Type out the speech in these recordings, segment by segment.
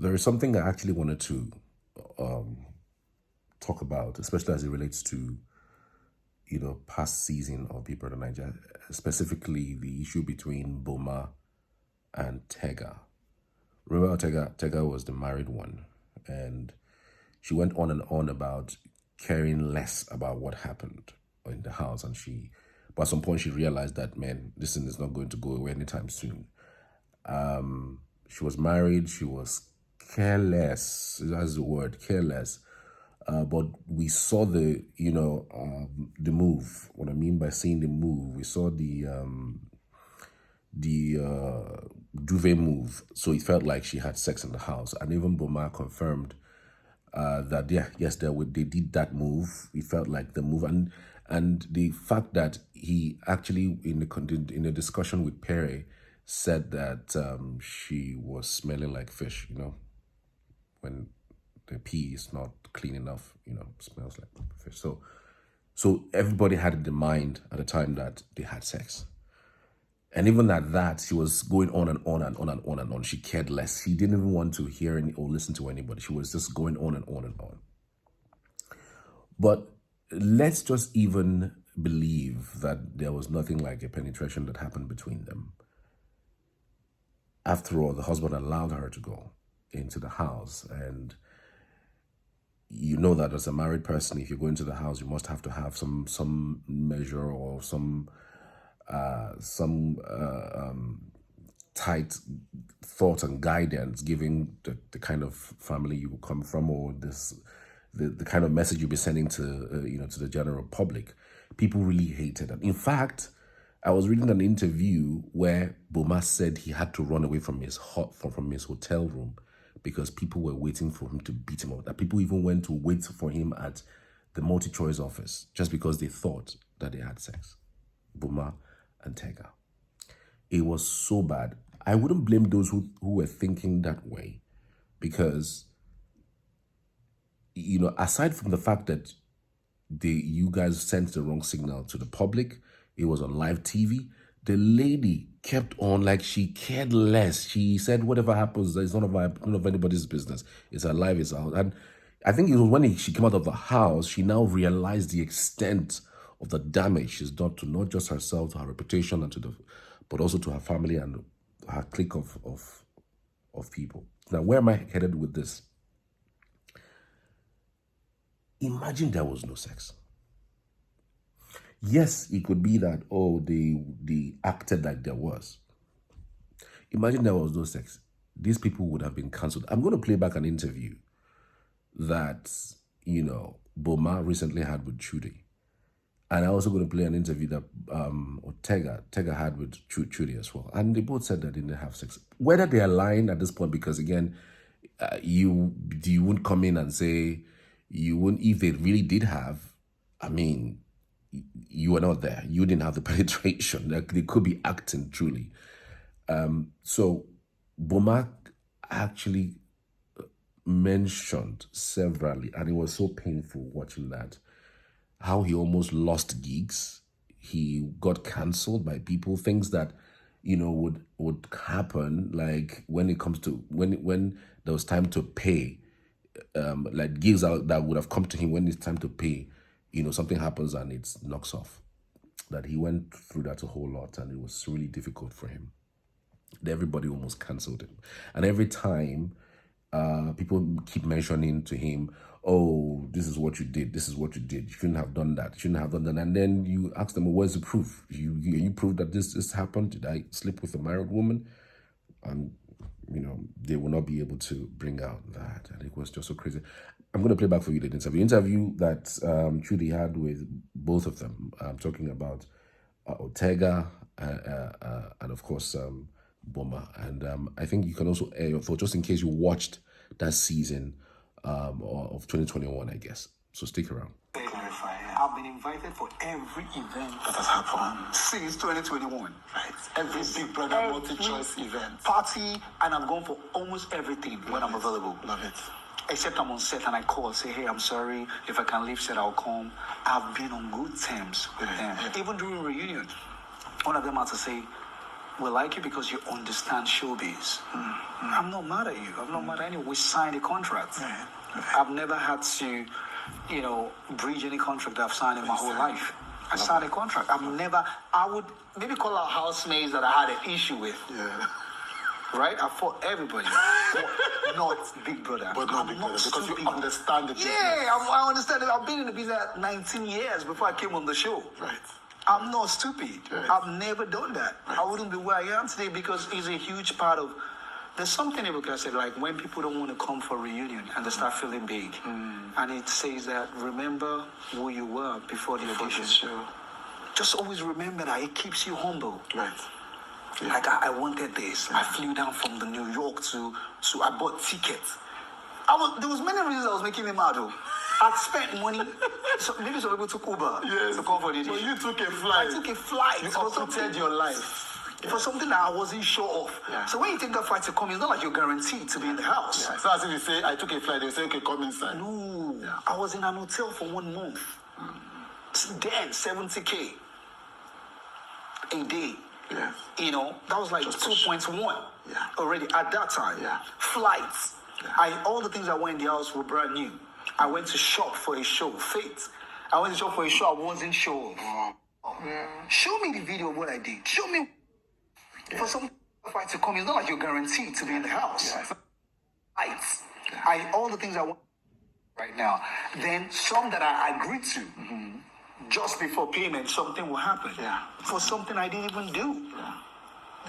there is something I actually wanted to talk about, especially as it relates to, past season of Big Brother Nigeria, specifically the issue between Boma and Tega. Remember, Tega was the married one, and she went on and on about caring less about what happened in the house, but at some point she realized that, man, this thing is not going to go away anytime soon. She was married, she was careless, that's the word, careless. But we saw the move. What I mean by seeing the move, we saw the duvet move. So it felt like she had sex in the house. And even Boma confirmed that, yes, they did that move. It felt like the move. And the fact that he actually, in the discussion with Perry, said that she was smelling like fish, when the pee is not clean enough, smells like fish. So everybody had it in mind at the time that they had sex. And even at that, she was going on and on and on and on and on. She cared less. She didn't even want to hear or listen to anybody. She was just going on and on and on. But let's just even believe that there was nothing like a penetration that happened between them. After all, the husband allowed her to go into the house, and you know that as a married person, if you go into the house, you must have to have some measure or some tight thought and guidance, giving the kind of family you come from, or the kind of message you'll be sending to to the general public. People really hated it. In fact, I was reading an interview where Boma said he had to run away from his hotel room because people were waiting for him to beat him up. That people even went to wait for him at the multi-choice office just because they thought that they had sex. Boma and Tega. It was so bad. I wouldn't blame those who were thinking that way, because, aside from the fact that you guys sent the wrong signal to the public, it was on live TV. The lady kept on like she cared less. She said, whatever happens, it's none of anybody's business. It's her life, it's her house. And I think it was when she came out of the house, she now realized the extent of the damage she's done to not just herself, to her reputation, but also to her family and her clique of people. Now, where am I headed with this? Imagine there was no sex. Yes, it could be that, they acted like there was. Imagine there was no sex. These people would have been cancelled. I'm going to play back an interview that, Boma recently had with Trudy. And I'm also going to play an interview that Tega had with Trudy as well. And they both said that they didn't have sex. Whether they are lying at this point, because again, you wouldn't come in and say, if they really did have, you were not there. You didn't have the penetration. They could be acting truly. So Boma actually mentioned severally, and it was so painful watching that, how he almost lost gigs. He got cancelled by people, things that, would happen, like when it comes to, when there was time to pay, like gigs that would have come to him when it's time to pay, something happens and it knocks off. That he went through that a whole lot, and it was really difficult for him. Everybody almost cancelled him. And every time people keep mentioning to him, oh, this is what you did, this is what you did, you shouldn't have done that, you shouldn't have done that. And then you ask them, well, where's the proof? You prove that this happened? Did I sleep with a married woman? And they will not be able to bring out that. And it was just so crazy. I'm going to play back for you the interview that Trudy had with both of them. I'm talking about Tega and of course Boma. And I think you can also air your thoughts, just in case you watched that season of 2021, I guess. So stick around. I've been invited for every event that has happened since 2021. Right. Every Big Brother multi-choice event. Party, and I'm going for almost everything when I'm available. Love it. Except I'm on set and I call, say, hey, I'm sorry, if I can leave set, I'll come. I've been on good terms with them. Even during reunion, one of them had to say, will like you because you understand showbiz. I'm not mad at you. I'm not mad at anyone. We signed a contract. I've never had to, breach any contract I've signed in my whole life. I signed a contract. I would maybe call out housemates that I had an issue with. Yeah. Right? I fought everybody. Not Big Brother. But not Big Brother, because you understand the business. Yeah, I understand it. I've been in the business 19 years before I came on the show. Right. I'm not stupid. Right. I've never done that. Right. I wouldn't be where I am today because it's a huge part of... There's something Ebuka said, like when people don't want to come for a reunion and they start feeling big. And it says that, remember who you were before the audition. Sure. Just always remember that. It keeps you humble. Right. Yeah. Like I wanted this. I flew down from the New York to I bought tickets. There was many reasons I was making him mad. I'd spent money. So maybe some people took Uber to come for the audition. But you took a flight. I took a flight. You uprooted your life. For something that I wasn't sure of. Yeah. So when you take that flight to come, it's not like you're guaranteed to be in the house. Yeah. So as if you say, I took a flight, they say, okay, come inside. No. Yeah. I was in an hotel for 1 month. Then 70K a day. Yeah. That was like 2.1 already at that time. Yeah. Flights. Yeah. All the things I went in the house were brand new. I went to shop for a show, Fate. I went to shop for a show I wasn't sure of. Yeah. Show me the video of what I did. Show me. For some fight to come, it's not like you're guaranteed to be in the house. Yeah. Flights. All the things I want right now. Then some that I agreed to. Just before payment, something will happen. Yeah. For something I didn't even do.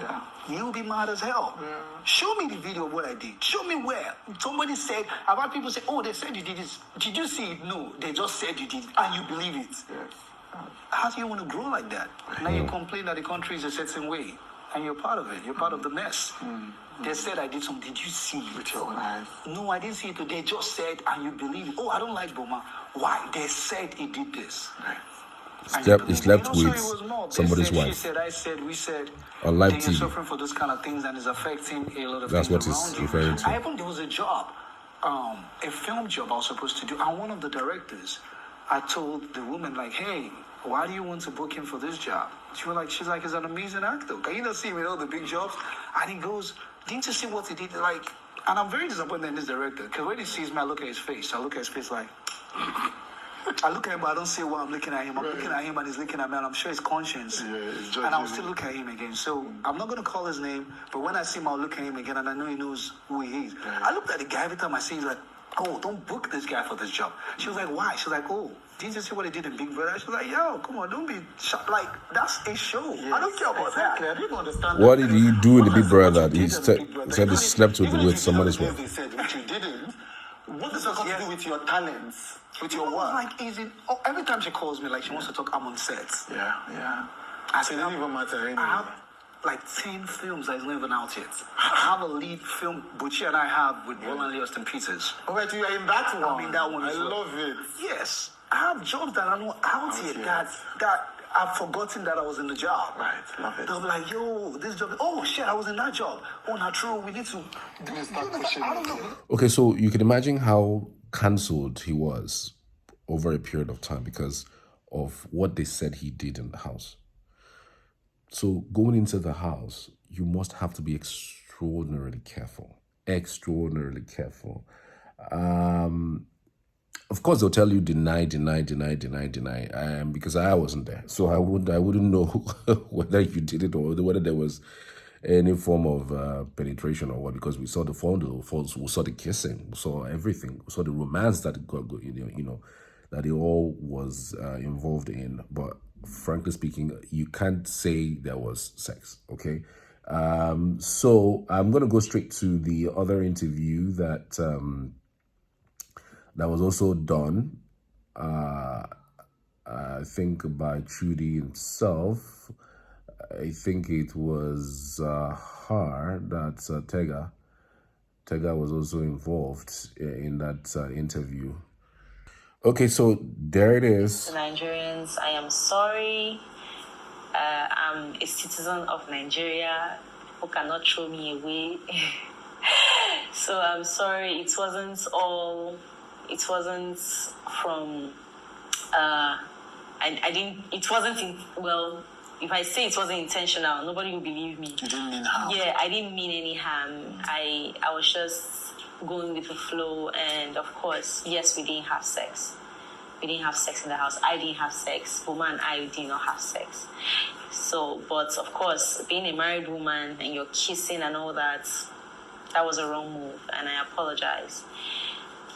Yeah. You'll be mad as hell. Yeah. Show me the video of what I did. Show me where. Somebody said, I've had people say, oh, they said you did this. Did you see it? No, they just said you did it, and you believe it. Yes. How do you want to grow like that? Now you complain that the country is a certain way, and you're part of it. You're part of the mess. They said I did something. Did you see it? With your own eyes. No, I didn't see it. They just said, and you believe it. Oh, I don't like Boma. Why? They said he did this. Right. He slept with somebody's wife. She said, I said, we said. On live You're TV. suffering for those kind of things, and it's affecting a lot of That's things what around he's you. referring to. There was a job, a film job I was supposed to do, and one of the directors, I told the woman, like, hey, why do you want to book him for this job? She's like, he's an amazing actor. Can you not see him in all the big jobs? And he goes, didn't you see what he did? Like, and I'm very disappointed in this director, because when he sees me, I look at his face. I look at his face like, I look at him, but I don't say why I'm looking at him. I'm looking at him, and he's looking at me, and I'm sure his conscience. Yeah, and I'll still look at him again. So I'm not going to call his name, but when I see him, I'll look at him again, and I know he knows who he is. Right. I looked at the guy every time I see him, he's like, oh, don't book this guy for this job. She was like, why? She was like, oh, didn't you see what he did in Big Brother? She was like, yo, come on, don't be shocked. Like, that's a show. Yes, I don't care about exactly. that. I didn't understand What that. did he do in the Big Brother? He He said he slept with somebody's wife. They said, which you didn't. What does that got to do with your talents, with your work? Like, every time she calls me, like, she wants to talk, I'm on set. Yeah. I It said, didn't even matter anyway. I have like 10 films that is not even out yet. I have a lead film, Butchie and I have with Roland Lee Austin Peters. Oh, wait, you are in that one. I'm in that one I as well. love it. Yes. I have jobs that are not out yet that I've forgotten that I was in the job. Right, love it. They'll be like, yo, this job, oh shit, I was in that job. Oh, not true, we need to Start pushing I don't it. know. Okay, so you can imagine how cancelled he was over a period of time because of what they said he did in the house. So going into the house, you must have to be extraordinarily careful. Extraordinarily careful. Of course, they'll tell you deny, because I wasn't there. So I wouldn't know whether you did it or whether there was any form of penetration or what, because we saw the photos, we saw the kissing, we saw everything, we saw the romance that it got, that it all was involved in. But frankly speaking, you can't say there was sex, okay? So I'm going to go straight to the other interview that that was also done, I think by Trudy himself. I think it was her that Tega was also involved in that interview. Okay, so there it is. Nigerians, I am sorry. I'm a citizen of Nigeria. People cannot throw me away. So I'm sorry. It wasn't from. I didn't. It wasn't in. Well, if I say it wasn't intentional, nobody will believe me. You didn't mean harm. Yeah, I didn't mean any harm. I was just going with the flow, and of course, yes, we didn't have sex. We didn't have sex in the house. I didn't have sex. Boma and I did not have sex. So, but of course, being a married woman and you're kissing and all that, that was a wrong move, and I apologize.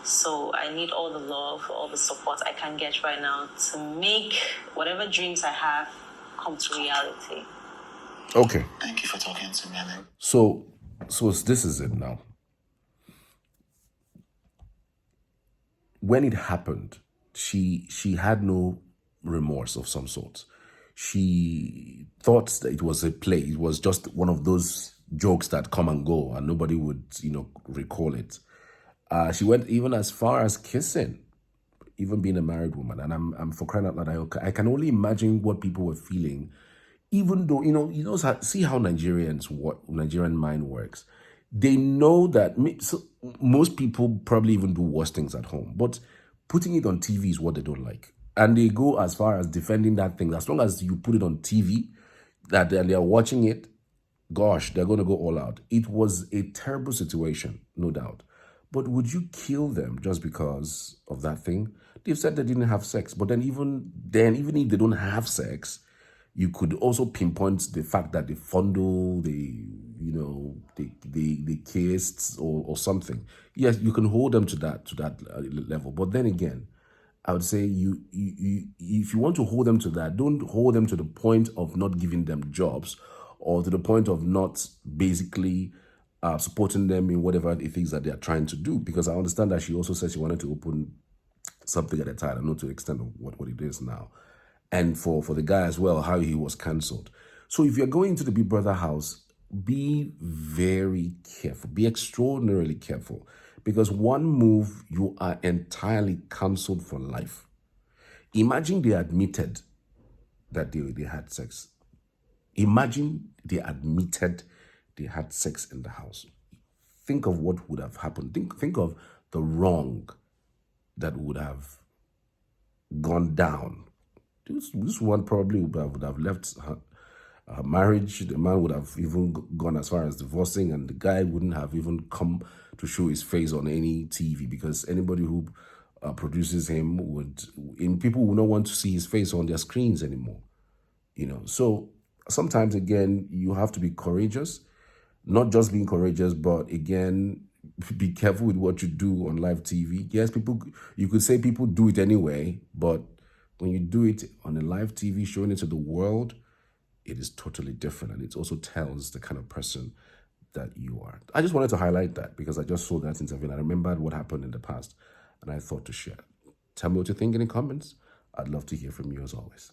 So I need all the love, all the support I can get right now to make whatever dreams I have come to reality. Okay. Thank you for talking to me, Alex. So this is it now. When it happened, she had no remorse of some sort. She thought that it was a play. It was just one of those jokes that come and go, and nobody would, recall it. She went even as far as kissing, even being a married woman. And I'm for crying out loud, I can only imagine what people were feeling, even though, see how Nigerian mind works. They know that most people probably even do worse things at home, but putting it on TV is what they don't like. And they go as far as defending that thing. As long as you put it on TV, that they are watching it, gosh, they're going to go all out. It was a terrible situation, no doubt. But would you kill them just because of that thing? They've said they didn't have sex. But then even if they don't have sex, you could also pinpoint the fact that they fondle, they kissed or something. Yes, you can hold them to that level. But then again, I would say you if you want to hold them to that, don't hold them to the point of not giving them jobs or to the point of not basically supporting them in whatever it is that they are trying to do. Because I understand that she also said she wanted to open something at a time. I don't know to the extent of what it is now. And for the guy as well, how he was cancelled. So if you're going to the Big Brother house, be very careful. Be extraordinarily careful. Because one move, you are entirely cancelled for life. Imagine they admitted that they had sex. Imagine they admitted they had sex in the house. Think of what would have happened. Think of the wrong that would have gone down. This one probably would have left her marriage. The man would have even gone as far as divorcing, and the guy wouldn't have even come to show his face on any TV, because anybody who produces him people will not want to see his face on their screens anymore. So sometimes, again, you have to be courageous. Not just being courageous, but again, be careful with what you do on live TV. Yes, you could say people do it anyway, but when you do it on a live TV, showing it to the world, it is totally different. And it also tells the kind of person that you are. I just wanted to highlight that because I just saw that interview and I remembered what happened in the past and I thought to share. Tell me what you think in the comments. I'd love to hear from you as always.